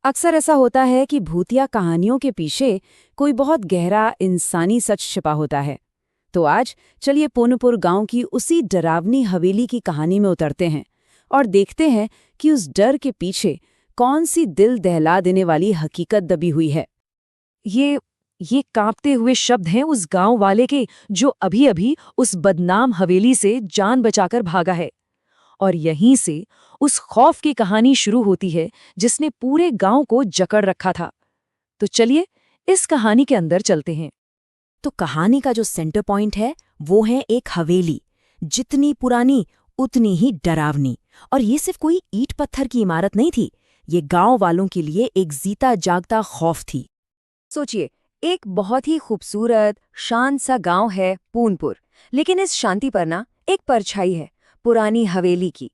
अक्सर ऐसा होता है कि भूतिया कहानियों के पीछे कोई बहुत गहरा इंसानी सच छिपा होता है। तो आज चलिए पूनपुर गांव की उसी डरावनी हवेली की कहानी में उतरते हैं और देखते हैं कि उस डर के पीछे कौन सी दिल दहला देने वाली हकीकत दबी हुई है। ये कांपते हुए शब्द हैं उस गांव वाले के जो अभी अभी उस बदनाम हवेली से जान बचाकर भागा है। और यहीं से उस खौफ की कहानी शुरू होती है जिसने पूरे गांव को जकड़ रखा था। तो चलिए इस कहानी के अंदर चलते हैं। तो कहानी का जो सेंटर पॉइंट है वो है एक हवेली, जितनी पुरानी उतनी ही डरावनी। और ये सिर्फ कोई ईंट पत्थर की इमारत नहीं थी, ये गांव वालों के लिए एक जीता जागता खौफ थी। सोचिए, एक बहुत ही खूबसूरत शांत सा गांव है पूनपुर, लेकिन इस शांति पर ना एक परछाई है पुरानी हवेली की।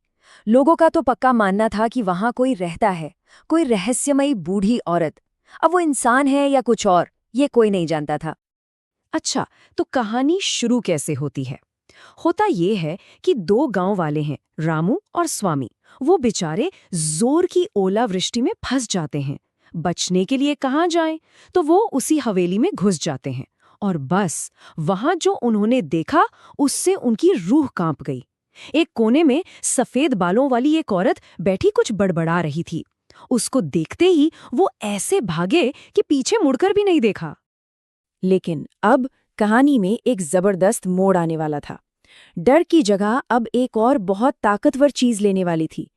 लोगों का तो पक्का मानना था कि वहां कोई रहता है, कोई रहस्यमयी बूढ़ी औरत। अब वो इंसान है या कुछ और, ये कोई नहीं जानता था। अच्छा, तो कहानी शुरू कैसे होती है? होता ये है कि दो गांव वाले हैं, रामू और स्वामी। वो बेचारे जोर की ओलावृष्टि में फंस जाते हैं। बचने के लिए कहाँ जाएं? तो वो उसी हवेली में घुस जाते हैं। और बस वहां जो उन्होंने देखा उससे उनकी रूह कांप गई। एक कोने में सफेद बालों वाली एक औरत बैठी कुछ बड़बड़ा रही थी। उसको देखते ही वो ऐसे भागे कि पीछे मुड़कर भी नहीं देखा। लेकिन अब कहानी में एक जबरदस्त मोड़ आने वाला था। डर की जगह अब एक और बहुत ताकतवर चीज लेने वाली थी,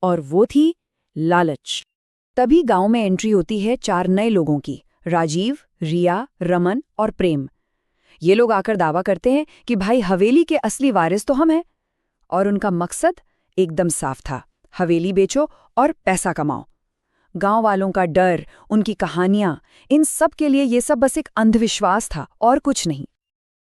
और वो थी लालच। तभी गांव में एंट्री होती है 4 नए लोगों की, राजीव, रिया, रमन और प्रेम। ये लोग आकर दावा करते हैं कि भाई हवेली के असली वारिस तो हम हैं। और उनका मकसद एकदम साफ था, हवेली बेचो और पैसा कमाओ। गांव वालों का डर, उनकी कहानियां, इन सब के लिए ये सब बस एक अंधविश्वास था और कुछ नहीं।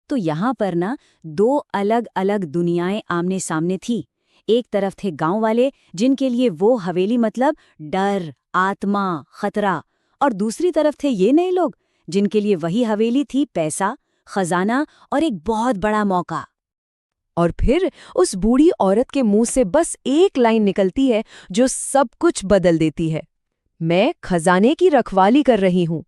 तो यहाँ पर ना 2 अलग अलग दुनियाएं आमने सामने थी। एक तरफ थे गांव वाले, जिनके लिए वो हवेली मतलब डर, आत्मा, खतरा। और दूसरी तरफ थे ये नए लोग, जिनके लिए वही हवेली थी पैसा, खजाना और एक बहुत बड़ा मौका। और फिर उस बूढ़ी औरत के मुंह से बस एक लाइन निकलती है जो सब कुछ बदल देती है। मैं खजाने की रखवाली कर रही हूं।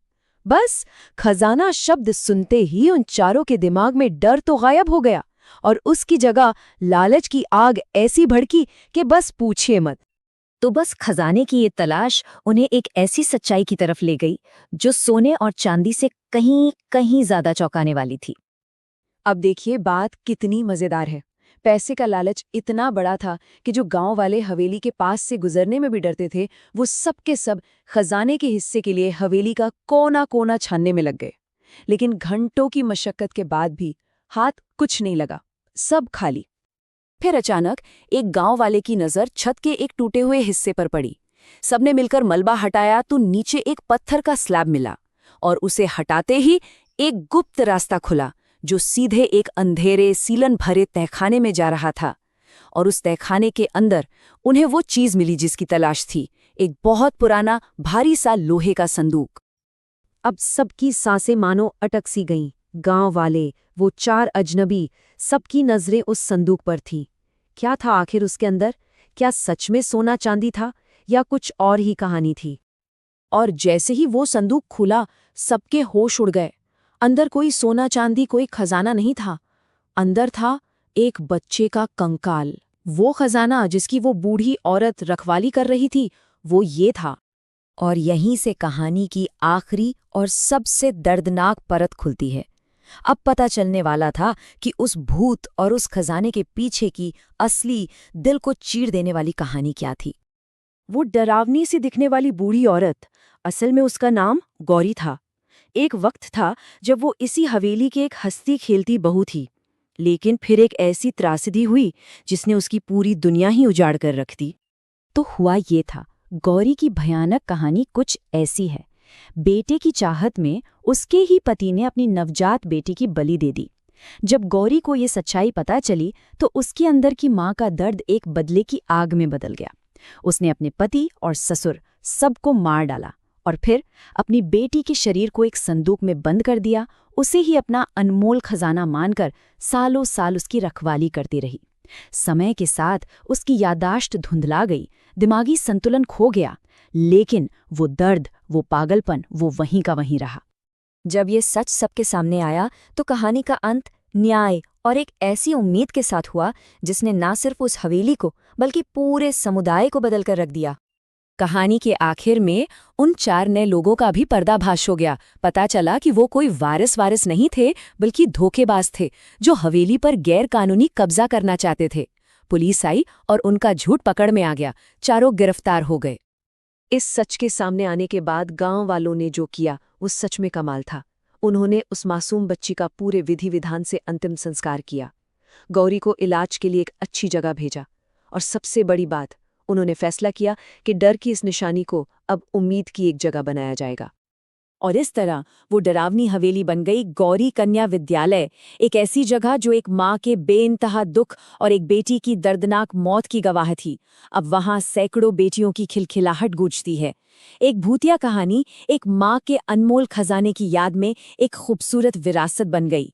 बस खजाना शब्द सुनते ही उन चारों के दिमाग में डर तो गायब हो गया और उसकी जगह लालच की आग ऐसी भड़की कि बस पूछिए मत। तो बस खजाने की ये तलाश उन्हें एक ऐसी सच्चाई की तरफ ले गई जो सोने और चांदी से कहीं कहीं ज्यादा चौंकाने वाली थी। अब देखिए बात कितनी मजेदार है। पैसे का लालच इतना बड़ा था कि जो गांव वाले हवेली के पास से गुजरने में भी डरते थे, वो सब के सब खजाने के हिस्से के लिए हवेली का कोना कोना छानने में लग गए। लेकिन घंटों की मशक्कत के बाद भी हाथ कुछ नहीं लगा, सब खाली। फिर अचानक एक गांव वाले की नजर छत के एक टूटे हुए हिस्से पर पड़ी। सबने मिलकर मलबा हटाया तो नीचे एक पत्थर का स्लैब मिला, और उसे हटाते ही एक गुप्त रास्ता खुला जो सीधे एक अंधेरे सीलन भरे तहखाने में जा रहा था। और उस तहखाने के अंदर उन्हें वो चीज मिली जिसकी तलाश थी, एक बहुत पुराना भारी सा लोहे का संदूक। अब सबकी सांसें मानो अटक सी गईं। गांव वाले, वो 4 अजनबी, सबकी नजरें उस संदूक पर थीं। क्या था आखिर उसके अंदर? क्या सच में सोना चांदी था या कुछ और ही कहानी थी? और जैसे ही वो संदूक खुला, सबके होश उड़ गए। अंदर कोई सोना चांदी, कोई खजाना नहीं था। अंदर था एक बच्चे का कंकाल। वो खजाना जिसकी वो बूढ़ी औरत रखवाली कर रही थी, वो ये था। और यहीं से कहानी की आखिरी और सबसे दर्दनाक परत खुलती है। अब पता चलने वाला था कि उस भूत और उस खजाने के पीछे की असली, दिल को चीर देने वाली कहानी क्या थी। वो डरावनी सी दिखने वाली बूढ़ी औरत, असल में उसका नाम गौरी था। एक वक्त था जब वो इसी हवेली की एक हंसती खेलती बहू थी। लेकिन फिर एक ऐसी त्रासदी हुई जिसने उसकी पूरी दुनिया ही उजाड़ कर रख दी। तो हुआ ये था, गौरी की भयानक कहानी कुछ ऐसी है। बेटे की चाहत में उसके ही पति ने अपनी नवजात बेटी की बलि दे दी। जब गौरी को ये सच्चाई पता चली तो उसके अंदर की माँ का दर्द एक बदले की आग में बदल गया। उसने अपने पति और ससुर सबको मार डाला और फिर अपनी बेटी के शरीर को एक संदूक में बंद कर दिया। उसे ही अपना अनमोल खजाना मानकर सालों साल उसकी रखवाली करती रही। समय के साथ उसकी याददाश्त धुंधला गई, दिमागी संतुलन खो गया, लेकिन वो दर्द, वो पागलपन, वो वहीं का वहीं रहा। जब ये सच सबके सामने आया तो कहानी का अंत न्याय और एक ऐसी उम्मीद के साथ हुआ जिसने ना सिर्फ उस हवेली को बल्कि पूरे समुदाय को बदल कर रख दिया। कहानी के आखिर में उन 4 नए लोगों का भी पर्दाफाश हो गया। पता चला कि वो कोई वारिस नहीं थे, बल्कि धोखेबाज थे जो हवेली पर गैर कानूनी कब्जा करना चाहते थे। पुलिस आई और उनका झूठ पकड़ में आ गया। चारों गिरफ्तार हो गए। इस सच के सामने आने के बाद गांव वालों ने जो किया वो सच में कमाल था। उन्होंने उस मासूम बच्ची का पूरे विधि विधान से अंतिम संस्कार किया, गौरी को इलाज के लिए एक अच्छी जगह भेजा, और सबसे बड़ी बात, उन्होंने फैसला किया कि डर की इस निशानी को अब उम्मीद की एक जगह बनाया जाएगा। और इस तरह वो डरावनी हवेली बन गई गौरी कन्या विद्यालय, एक ऐसी जगह जो एक माँ के बेइंतहा दुख और एक बेटी की दर्दनाक मौत की गवाह थी। अब वहाँ सैकड़ों बेटियों की खिलखिलाहट गूंजती है। एक भूतिया कहानी एक माँ के अनमोल खजाने की याद में एक खूबसूरत विरासत बन गई।